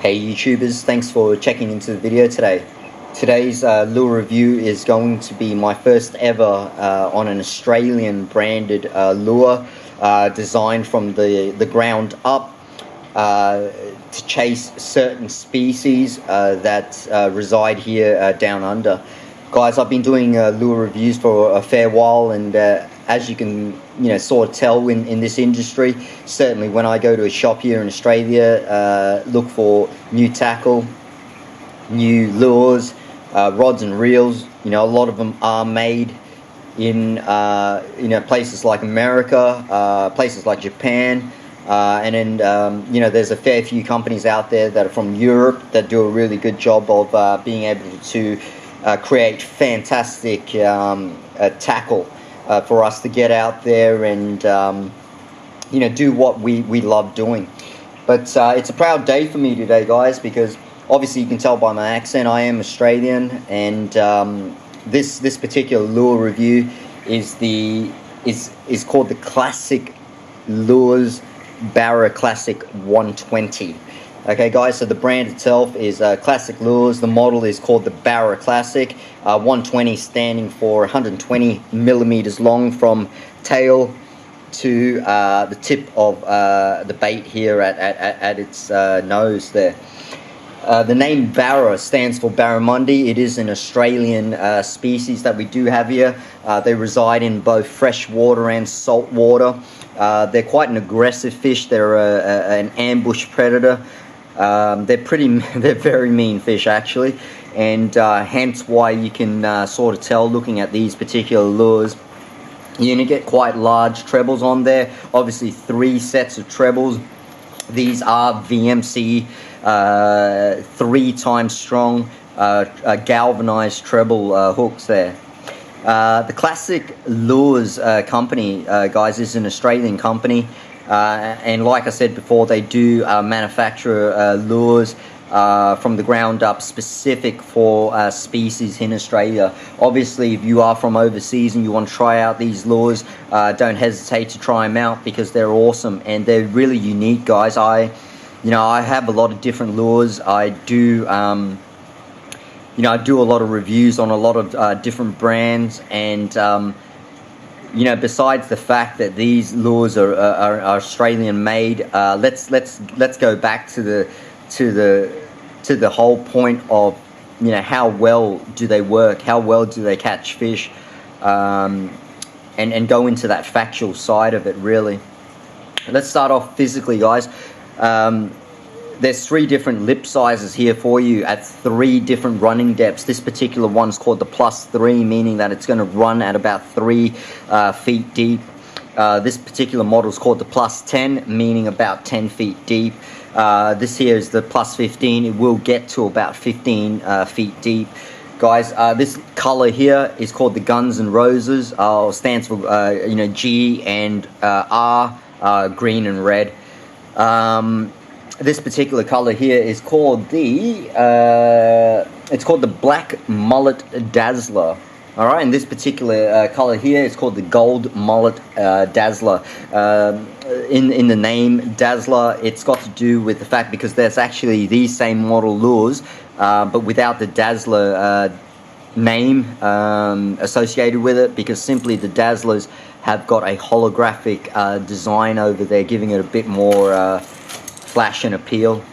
Hey YouTubers, thanks for checking into the video today. Today's lure review is going to be my first ever on an Australian branded lure designed from the ground up to chase certain species that reside here down under. Guys, I've been doing lure reviews for a fair while, and as you can sort of tell in this industry, certainly when I go to a shop here in Australia, look for new tackle, new lures, rods and reels. A lot of them are made in places like America, places like Japan, and then there's a fair few companies out there that are from Europe that do a really good job of being able to create fantastic tackle for us to get out there and do what we love doing. But it's a proud day for me today, guys, because obviously you can tell by my accent I am Australian, and this particular lure review is called the Classic Lures Barra Classic 120. Okay guys, so the brand itself is Classic Lures. The model is called the Barra Classic 120, standing for 120 millimeters long from tail to the tip of the bait here at its nose there. The name Barra stands for barramundi. It is an Australian species that we do have here. They reside in both fresh water and salt water. They're quite an aggressive fish. They're an ambush predator. They're very mean fish actually, and hence why you can sort of tell looking at these particular lures. You're going to get quite large trebles on there, obviously 3 sets of trebles. These are VMC 3 times strong galvanized treble hooks there. The Classic Lures company, guys, is an Australian company. And like I said before, they do manufacture lures from the ground up, specific for species in Australia. Obviously, if you are from overseas and you want to try out these lures, don't hesitate to try them out, because they're awesome and they're really unique, guys. I have a lot of different lures. I do I do a lot of reviews on a lot of different brands, and besides the fact that these lures are Australian made, let's go back to the whole point of how well do they work, how well do they catch fish, and go into that factual side of it really. Let's start off physically, guys. There's 3 different lip sizes here for you at 3 different running depths. This particular one's called the +3, meaning that it's going to run at about 3 feet deep. This particular model is called the +10, meaning about 10 feet deep. This here is the +15. It will get to about 15 feet deep. Guys, this color here is called the Guns N' Roses. Stands for G and R, green and red. This particular color here is called the Black Mullet Dazzler. All right, and this particular color here is called the Gold Mullet Dazzler. In the name Dazzler, it's got to do with the fact because there's actually these same model lures, but without the Dazzler name associated with it, because simply the Dazzlers have got a holographic design over there, giving it a bit more flash and appeal.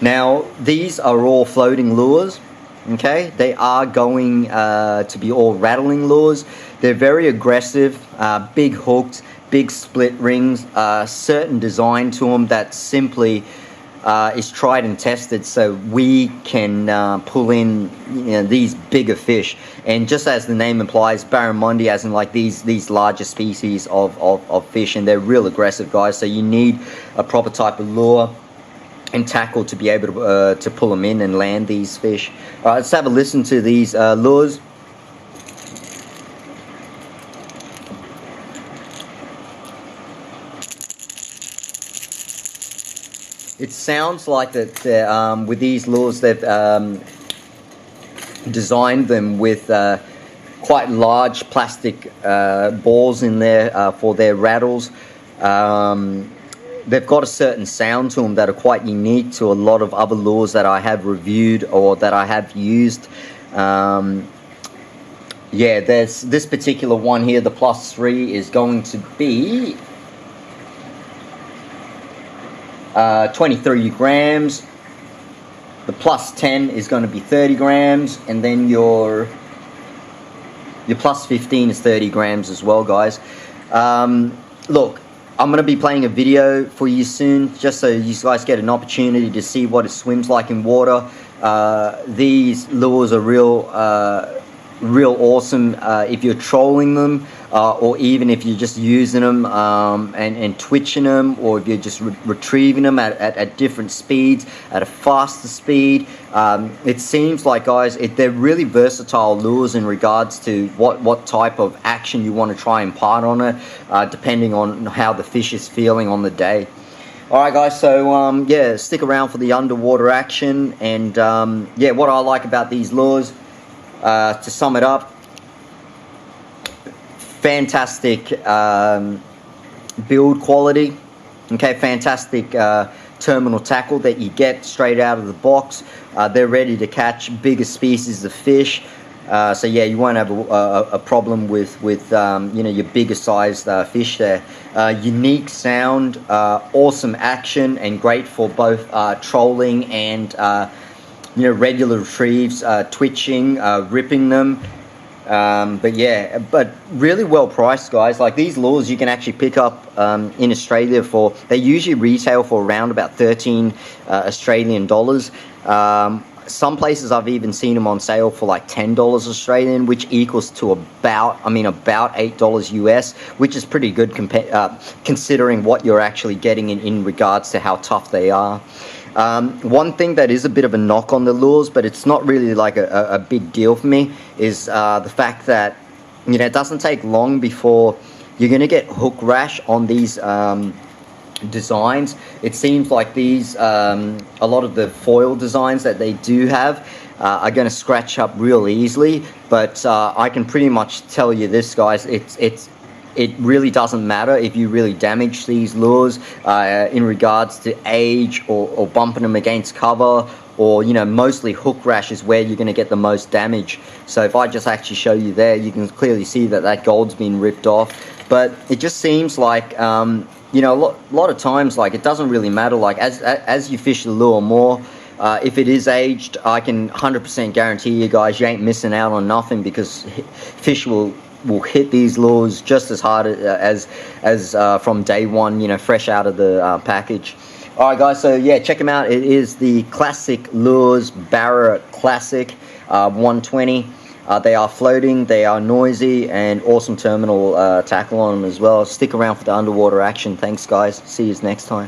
Now, these are all floating lures. Okay, they are going to be all rattling lures. They're very aggressive, big hooks, big split rings, certain design to them that simply is tried and tested, so we can pull in these bigger fish. And just as the name implies, barramundi, as in like these larger species of fish, and they're real aggressive, guys. So you need a proper type of lure and tackle to be able to pull them in and land these fish. All right, let's have a listen to these lures. It sounds like that with these lures they've designed them with quite large plastic balls in there for their rattles. they've got a certain sound to them that are quite unique to a lot of other lures that I have reviewed or that I have used. Yeah, there's this particular one here, the +3 is going to be 23 grams. The +10 is going to be 30 grams, and then your +15 is 30 grams as well, guys. Look, I'm going to be playing a video for you soon, just so you guys get an opportunity to see what it swims like in water. These lures are real awesome if you're trolling them, or even if you're just using them and twitching them, or if you're just retrieving them at different speeds, at a faster speed. It seems like, guys, they're really versatile lures in regards to what type of action you want to try and impart on it, depending on how the fish is feeling on the day. Alright guys, so yeah, stick around for the underwater action. And yeah, what I like about these lures, to sum it up, fantastic build quality, okay, fantastic terminal tackle that you get straight out of the box. They're ready to catch bigger species of fish, so yeah, you won't have a problem with you know, your bigger sized fish there. Unique sound, awesome action, and great for both trolling and you know, regular retrieves, twitching, ripping them. But yeah, but really well priced, guys. Like, these lures you can actually pick up in Australia for, they usually retail for around about 13 Australian dollars. Some places I've even seen them on sale for like $10 Australian, which equals to about $8 US, which is pretty good considering what you're actually getting in regards to how tough they are. One thing that is a bit of a knock on the lures, but it's not really like a big deal for me, is the fact that, you know, it doesn't take long before you're going to get hook rash on these designs. It seems like these, a lot of the foil designs that they do have are going to scratch up real easily, but I can pretty much tell you this, guys, it really doesn't matter if you really damage these lures in regards to age or bumping them against cover, or, you know, mostly hook rash is where you're going to get the most damage. So if I just actually show you there, you can clearly see that gold's been ripped off. But it just seems like, you know, a lot of times, like, it doesn't really matter. Like, as you fish the lure more, if it is aged, I can 100% guarantee you guys, you ain't missing out on nothing, because fish will hit these lures just as hard as from day one, you know, fresh out of the package. Alright guys, so yeah, check them out. It is the Classic Lures Barra Classic 120. They are floating, they are noisy, and awesome terminal tackle on them as well. Stick around for the underwater action. Thanks guys, see you next time.